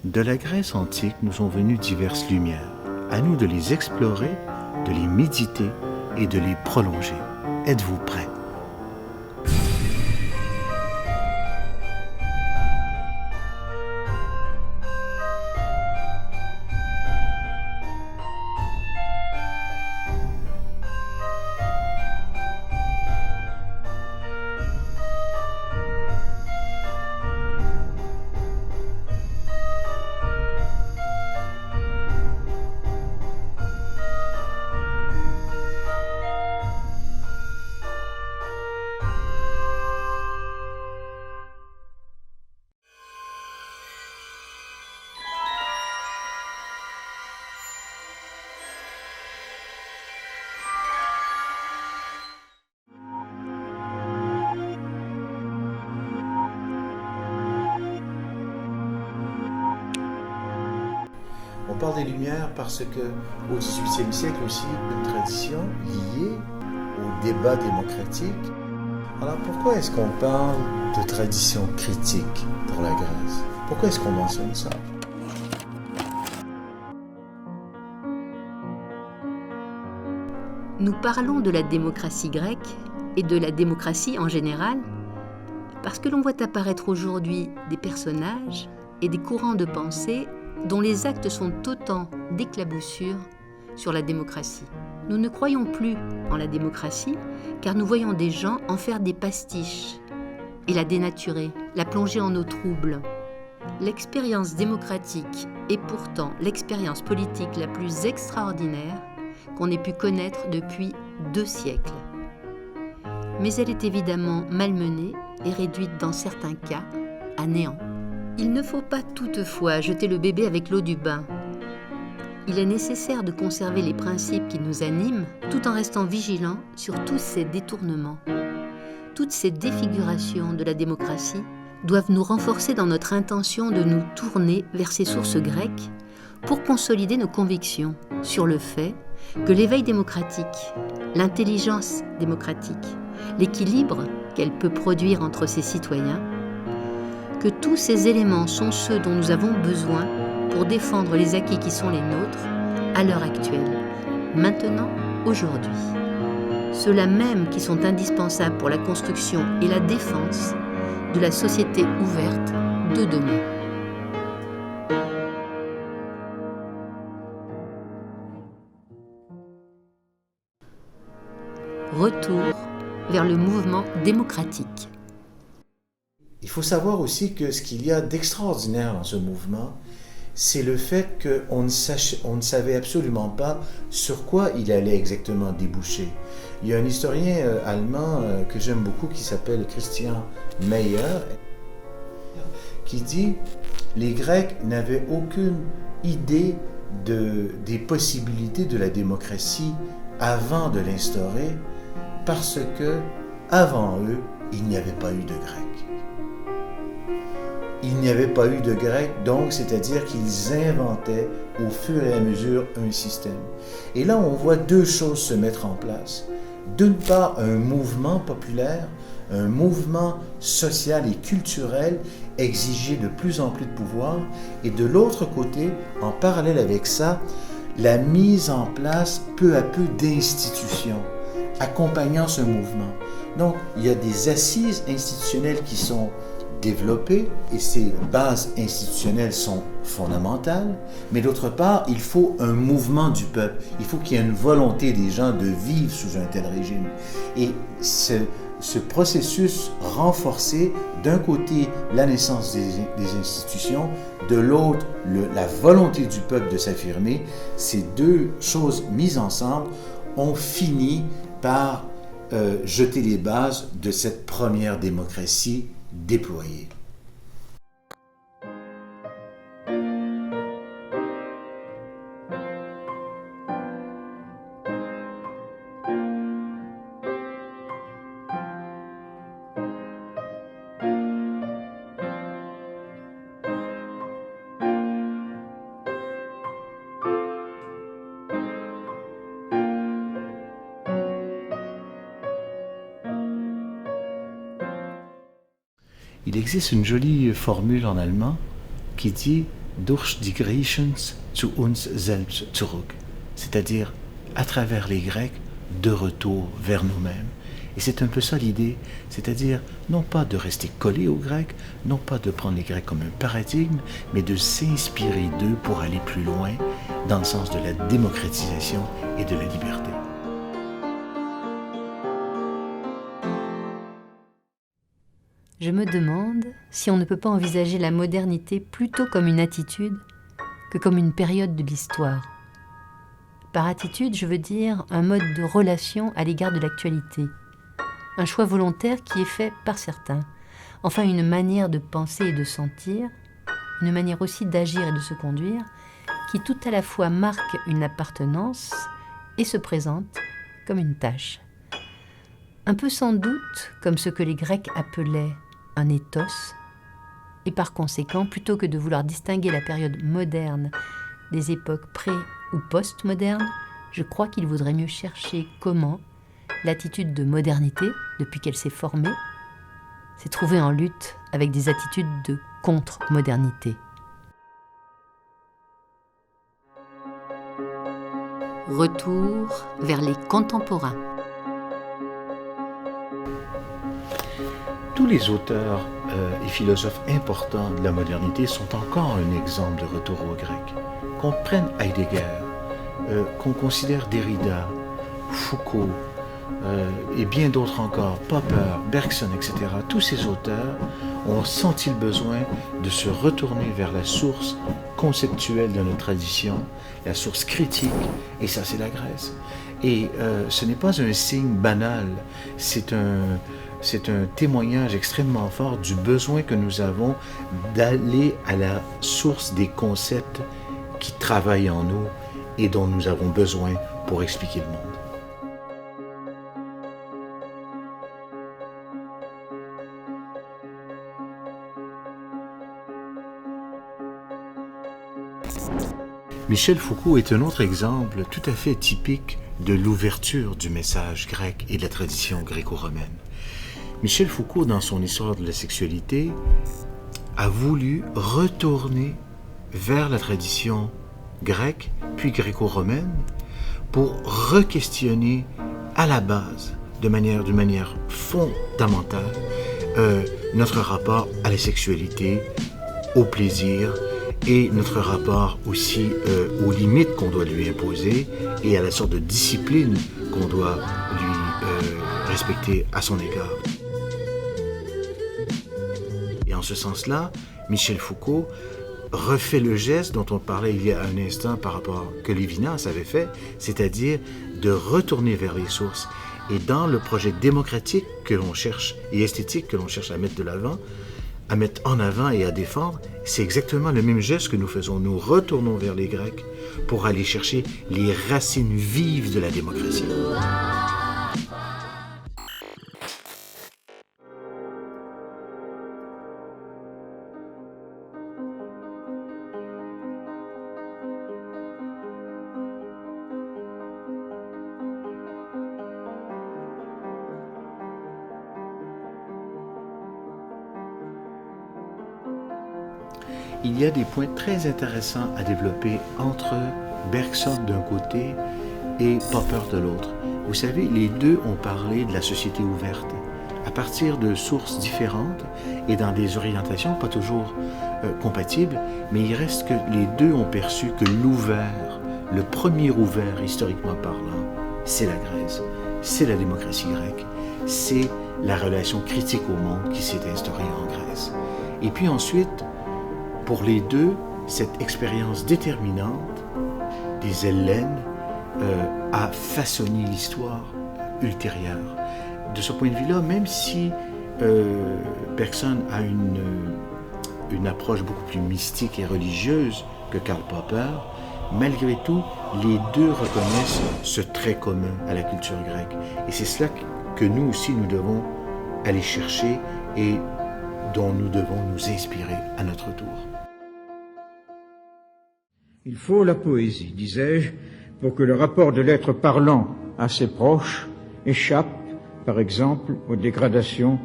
De la Grèce antique nous sont venues diverses lumières. À nous de les explorer, de les méditer et de les prolonger. Êtes-vous prêts? On parle des Lumières parce qu'au XVIIIe siècle aussi, une tradition liée au débat démocratique. Alors pourquoi est-ce qu'on parle de tradition critique pour la Grèce? Pourquoi est-ce qu'on mentionne ça? Nous parlons de la démocratie grecque et de la démocratie en général parce que l'on voit apparaître aujourd'hui des personnages et des courants de pensée dont les actes sont autant d'éclaboussures sur la démocratie. Nous ne croyons plus en la démocratie car nous voyons des gens en faire des pastiches et la dénaturer, la plonger en eau trouble. L'expérience démocratique est pourtant l'expérience politique la plus extraordinaire qu'on ait pu connaître depuis 2 siècles. Mais elle est évidemment malmenée et réduite dans certains cas à néant. Il ne faut pas toutefois jeter le bébé avec l'eau du bain. Il est nécessaire de conserver les principes qui nous animent tout en restant vigilant sur tous ces détournements. Toutes ces défigurations de la démocratie doivent nous renforcer dans notre intention de nous tourner vers ces sources grecques pour consolider nos convictions sur le fait que l'éveil démocratique, l'intelligence démocratique, l'équilibre qu'elle peut produire entre ses citoyens, que tous ces éléments sont ceux dont nous avons besoin pour défendre les acquis qui sont les nôtres à l'heure actuelle, maintenant, aujourd'hui. Ceux-là même qui sont indispensables pour la construction et la défense de la société ouverte de demain. Retour vers le mouvement démocratique. Il faut savoir aussi que ce qu'il y a d'extraordinaire dans ce mouvement, c'est le fait qu'on ne savait absolument pas sur quoi il allait exactement déboucher. Il y a un historien allemand que j'aime beaucoup qui s'appelle Christian Meyer qui dit « Les Grecs n'avaient aucune idée des possibilités de la démocratie avant de l'instaurer parce que avant eux, il n'y avait pas eu de Grecs. » Il n'y avait pas eu de Grecs, donc c'est-à-dire qu'ils inventaient au fur et à mesure un système. Et là, on voit 2 choses se mettre en place. D'une part, un mouvement populaire, un mouvement social et culturel exiger de plus en plus de pouvoir, et de l'autre côté, en parallèle avec ça, la mise en place peu à peu d'institutions accompagnant ce mouvement. Donc, il y a des assises institutionnelles qui sont développées et ces bases institutionnelles sont fondamentales, mais d'autre part, il faut un mouvement du peuple. Il faut qu'il y ait une volonté des gens de vivre sous un tel régime. Et ce processus renforcé, d'un côté, la naissance des institutions, de l'autre, la volonté du peuple de s'affirmer, ces 2 choses mises ensemble ont fini par jeter les bases de cette première démocratie déployée. Il existe une jolie formule en allemand qui dit durch die Griechen zu uns selbst zurück, c'est-à-dire à travers les Grecs, de retour vers nous-mêmes. Et c'est un peu ça l'idée, c'est-à-dire non pas de rester collé aux Grecs, non pas de prendre les Grecs comme un paradigme, mais de s'inspirer d'eux pour aller plus loin dans le sens de la démocratisation et de la liberté. Je me demande si on ne peut pas envisager la modernité plutôt comme une attitude que comme une période de l'histoire. Par attitude, je veux dire un mode de relation à l'égard de l'actualité. Un choix volontaire qui est fait par certains. Enfin, une manière de penser et de sentir, une manière aussi d'agir et de se conduire, qui tout à la fois marque une appartenance et se présente comme une tâche. Un peu sans doute comme ce que les Grecs appelaient un ethos, et par conséquent, plutôt que de vouloir distinguer la période moderne des époques pré- ou post-modernes, je crois qu'il vaudrait mieux chercher comment l'attitude de modernité, depuis qu'elle s'est formée, s'est trouvée en lutte avec des attitudes de contre-modernité. Retour vers les contemporains. Tous les auteurs et philosophes importants de la modernité sont encore un exemple de retour aux Grecs. Qu'on prenne Heidegger, qu'on considère Derrida, Foucault, et bien d'autres encore, Popper, Bergson, etc., tous ces auteurs ont senti le besoin de se retourner vers la source conceptuelle de notre tradition, la source critique, et ça c'est la Grèce. Et ce n'est pas un signe banal, c'est un témoignage extrêmement fort du besoin que nous avons d'aller à la source des concepts qui travaillent en nous et dont nous avons besoin pour expliquer le monde. Michel Foucault est un autre exemple tout à fait typique de l'ouverture du message grec et de la tradition gréco-romaine. Michel Foucault, dans son Histoire de la sexualité, a voulu retourner vers la tradition grecque, puis gréco-romaine, pour re-questionner à la base, d'une manière fondamentale, notre rapport à la sexualité, au plaisir, et notre rapport aussi aux limites qu'on doit lui imposer et à la sorte de discipline qu'on doit lui respecter à son égard. Et en ce sens-là, Michel Foucault refait le geste dont on parlait il y a un instant par rapport que Lévinas avait fait, c'est-à-dire de retourner vers les sources. Et dans le projet démocratique que l'on cherche et esthétique que l'on cherche à mettre de l'avant, à mettre en avant et à défendre, c'est exactement le même geste que nous faisons. Nous retournons vers les Grecs pour aller chercher les racines vives de la démocratie. Il y a des points très intéressants à développer entre Bergson d'un côté et Popper de l'autre. Vous savez, les deux ont parlé de la société ouverte, à partir de sources différentes et dans des orientations pas toujours compatibles, mais il reste que les deux ont perçu que l'ouvert, le premier ouvert historiquement parlant, c'est la Grèce, c'est la démocratie grecque, c'est la relation critique au monde qui s'est instaurée en Grèce. Et puis ensuite, pour les deux, cette expérience déterminante des Hellènes a façonné l'histoire ultérieure. De ce point de vue-là, même si Bergson a une approche beaucoup plus mystique et religieuse que Karl Popper, malgré tout, les deux reconnaissent ce trait commun à la culture grecque. Et c'est cela que nous aussi, nous devons aller chercher et dont nous devons nous inspirer à notre tour. Il faut la poésie, disais-je, pour que le rapport de l'être parlant à ses proches échappe, par exemple, aux dégradations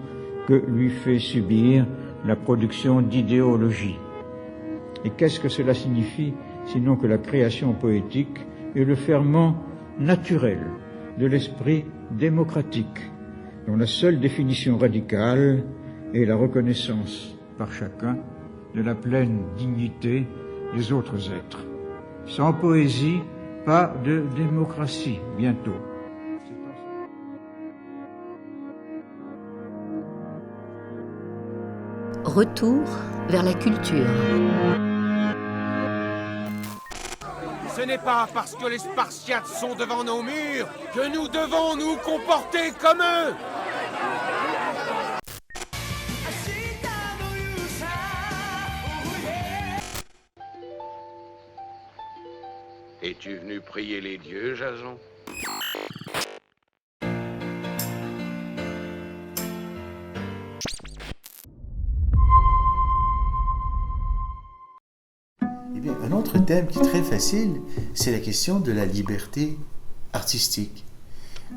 que lui fait subir la production d'idéologie. Et qu'est-ce que cela signifie, sinon que la création poétique est le ferment naturel de l'esprit démocratique, dont la seule définition radicale est la reconnaissance par chacun de la pleine dignité des autres êtres. Sans poésie, pas de démocratie, bientôt. Retour vers la culture. Ce n'est pas parce que les Spartiates sont devant nos murs que nous devons nous comporter comme eux. Es-tu venu prier les dieux, Jason? Eh bien, un autre thème qui est très facile, c'est la question de la liberté artistique.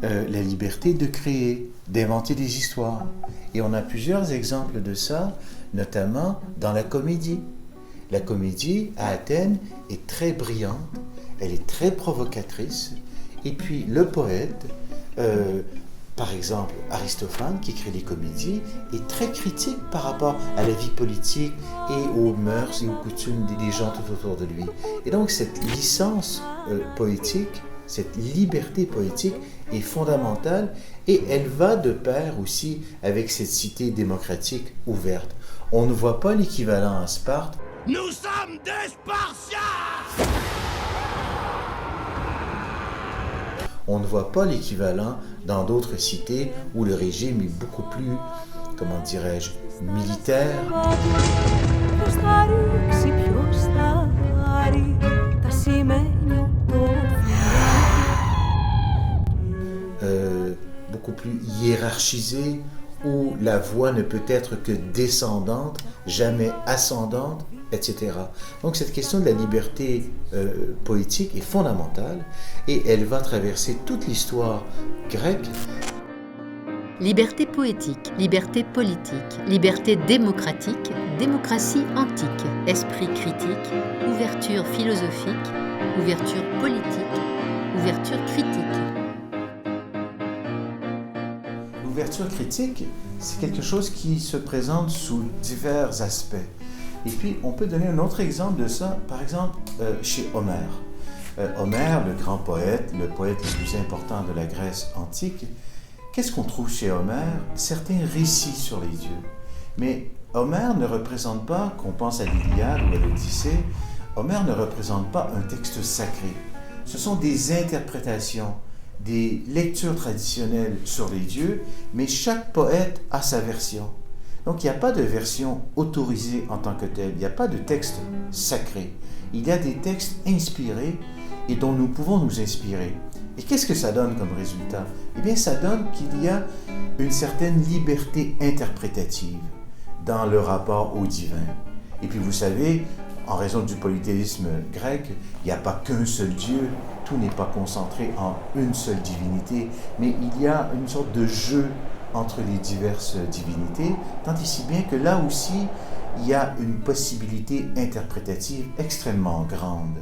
La liberté de créer, d'inventer des histoires. Et on a plusieurs exemples de ça, notamment dans la comédie. La comédie à Athènes est très brillante, elle est très provocatrice, et puis le poète, par exemple Aristophane qui écrit les comédies, est très critique par rapport à la vie politique et aux mœurs et aux coutumes des gens tout autour de lui. Et donc cette licence poétique, cette liberté poétique est fondamentale et elle va de pair aussi avec cette cité démocratique ouverte. On ne voit pas l'équivalent à Sparte. Nous sommes des Spartiates! On ne voit pas l'équivalent dans d'autres cités où le régime est beaucoup plus, comment dirais-je, militaire. Beaucoup plus hiérarchisé, où la voix ne peut être que descendante, jamais ascendante, etc. Donc cette question de la liberté poétique est fondamentale et elle va traverser toute l'histoire grecque. Liberté poétique, liberté politique, liberté démocratique, démocratie antique, esprit critique, ouverture philosophique, ouverture politique, ouverture critique. L'ouverture critique, c'est quelque chose qui se présente sous divers aspects. Et puis, on peut donner un autre exemple de ça, par exemple, chez Homère. Homère, le grand poète, le poète le plus important de la Grèce antique, qu'est-ce qu'on trouve chez Homère? Certains récits sur les dieux. Mais Homère ne représente pas, qu'on pense à l'Iliade ou à l'Odyssée, Homère ne représente pas un texte sacré. Ce sont des interprétations, des lectures traditionnelles sur les dieux, mais chaque poète a sa version. Donc il n'y a pas de version autorisée en tant que telle, il n'y a pas de texte sacré. Il y a des textes inspirés et dont nous pouvons nous inspirer. Et qu'est-ce que ça donne comme résultat? Eh bien, ça donne qu'il y a une certaine liberté interprétative dans le rapport au divin. Et puis vous savez, en raison du polythéisme grec, il n'y a pas qu'un seul Dieu, tout n'est pas concentré en une seule divinité, mais il y a une sorte de jeu entre les diverses divinités, tant et si bien que là aussi, il y a une possibilité interprétative extrêmement grande.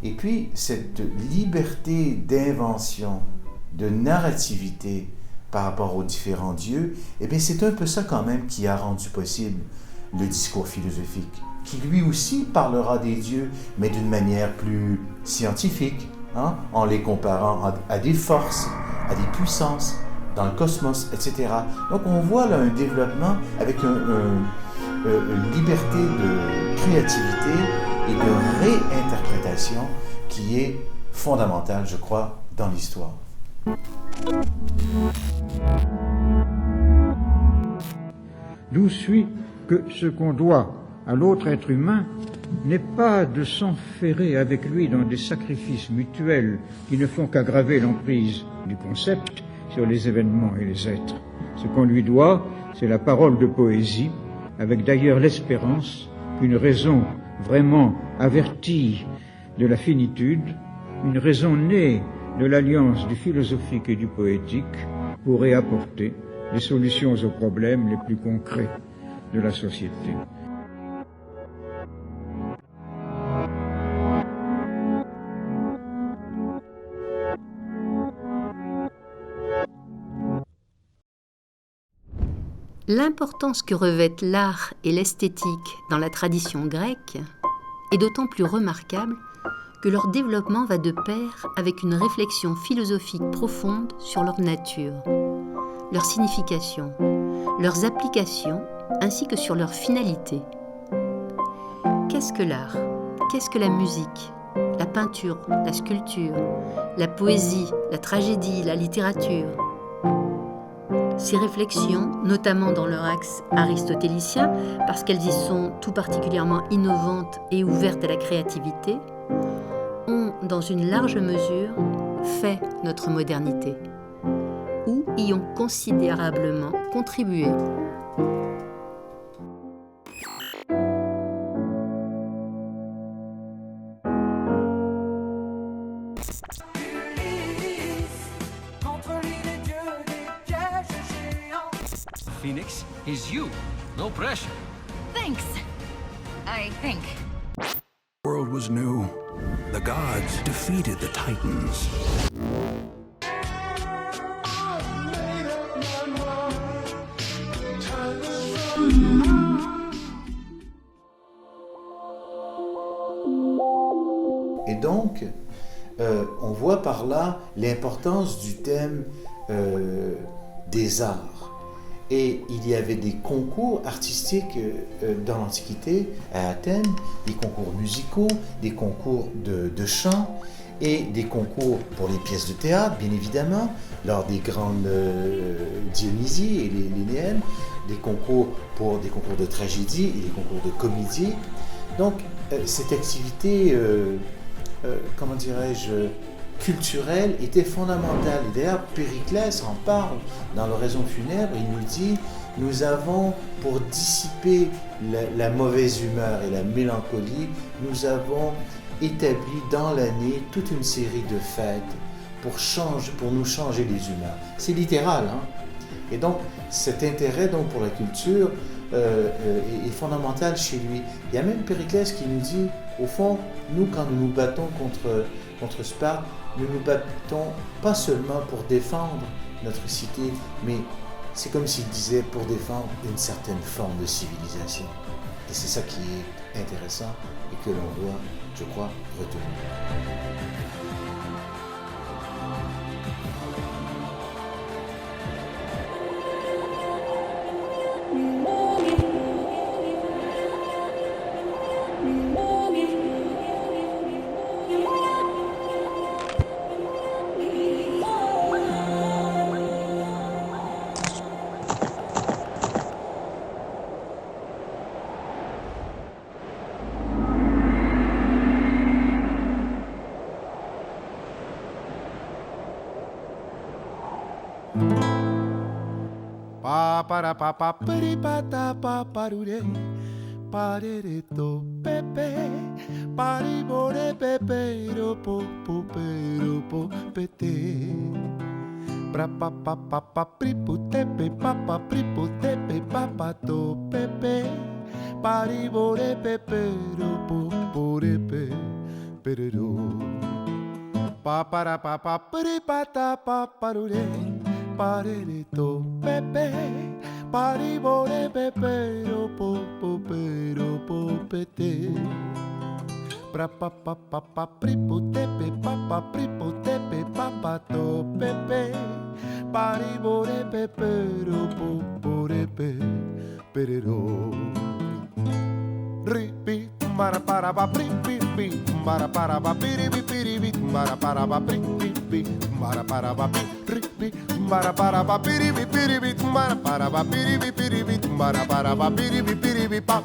Et puis, cette liberté d'invention, de narrativité par rapport aux différents dieux, eh bien, c'est un peu ça quand même qui a rendu possible le discours philosophique, qui lui aussi parlera des dieux, mais d'une manière plus scientifique, en les comparant à des forces, à des puissances, dans le cosmos, etc. Donc on voit là un développement avec une liberté de créativité et de réinterprétation qui est fondamentale, je crois, dans l'histoire. D'où suit que ce qu'on doit à l'autre être humain n'est pas de s'enferrer avec lui dans des sacrifices mutuels qui ne font qu'aggraver l'emprise du concept sur les événements et les êtres. Ce qu'on lui doit, c'est la parole de poésie, avec d'ailleurs l'espérance qu'une raison vraiment avertie de la finitude, une raison née de l'alliance du philosophique et du poétique, pourrait apporter des solutions aux problèmes les plus concrets de la société. L'importance que revêtent l'art et l'esthétique dans la tradition grecque est d'autant plus remarquable que leur développement va de pair avec une réflexion philosophique profonde sur leur nature, leur signification, leurs applications ainsi que sur leur finalité. Qu'est-ce que l'art ? Qu'est-ce que la musique ? La peinture, la sculpture, la poésie, la tragédie, la littérature ? Ces réflexions, notamment dans leur axe aristotélicien, parce qu'elles y sont tout particulièrement innovantes et ouvertes à la créativité, ont, dans une large mesure, fait notre modernité, ou y ont considérablement contribué. Phoenix is you. No pressure. Thanks, I think. The world was new. The gods defeated the Titans. Et donc, on voit par là l'importance du thème des arts. Et il y avait des concours artistiques dans l'Antiquité, à Athènes, des concours musicaux, des concours de chant et des concours pour les pièces de théâtre, bien évidemment, lors des grandes Dionysies et les Linéennes, des concours de tragédie et des concours de comédie. Donc, cette activité, comment dirais-je, culturelle était fondamentale. Et d'ailleurs, Périclès en parle dans l'Oraison funèbre. Il nous dit, nous avons, pour dissiper la mauvaise humeur et la mélancolie, nous avons établi dans l'année toute une série de fêtes pour nous changer les humeurs. C'est littéral, hein? Et donc, cet intérêt donc, pour la culture est fondamental chez lui. Il y a même Périclès qui nous dit, au fond, nous, quand nous nous battons contre Sparte, nous nous battons pas seulement pour défendre notre cité, mais c'est comme s'il disait pour défendre une certaine forme de civilisation. Et c'est ça qui est intéressant et que l'on doit, je crois, retenir. Para papa peripata paparure parereto pepe paribore pepero popero popete pra papa papa priputepe papa priputepe papato pepe paribore pepero poporepe perero para papa peripata paparure parereto pepe paribore pepero popero popete pra papa papa priputepe papa priputepe papato pepe paribore pepero poporepe perero ripi para ba pripi para ba piribi piribi para ba pripi para ba ripi para ba piribi piribi para ba piribi piribi para ba piribi piribi pa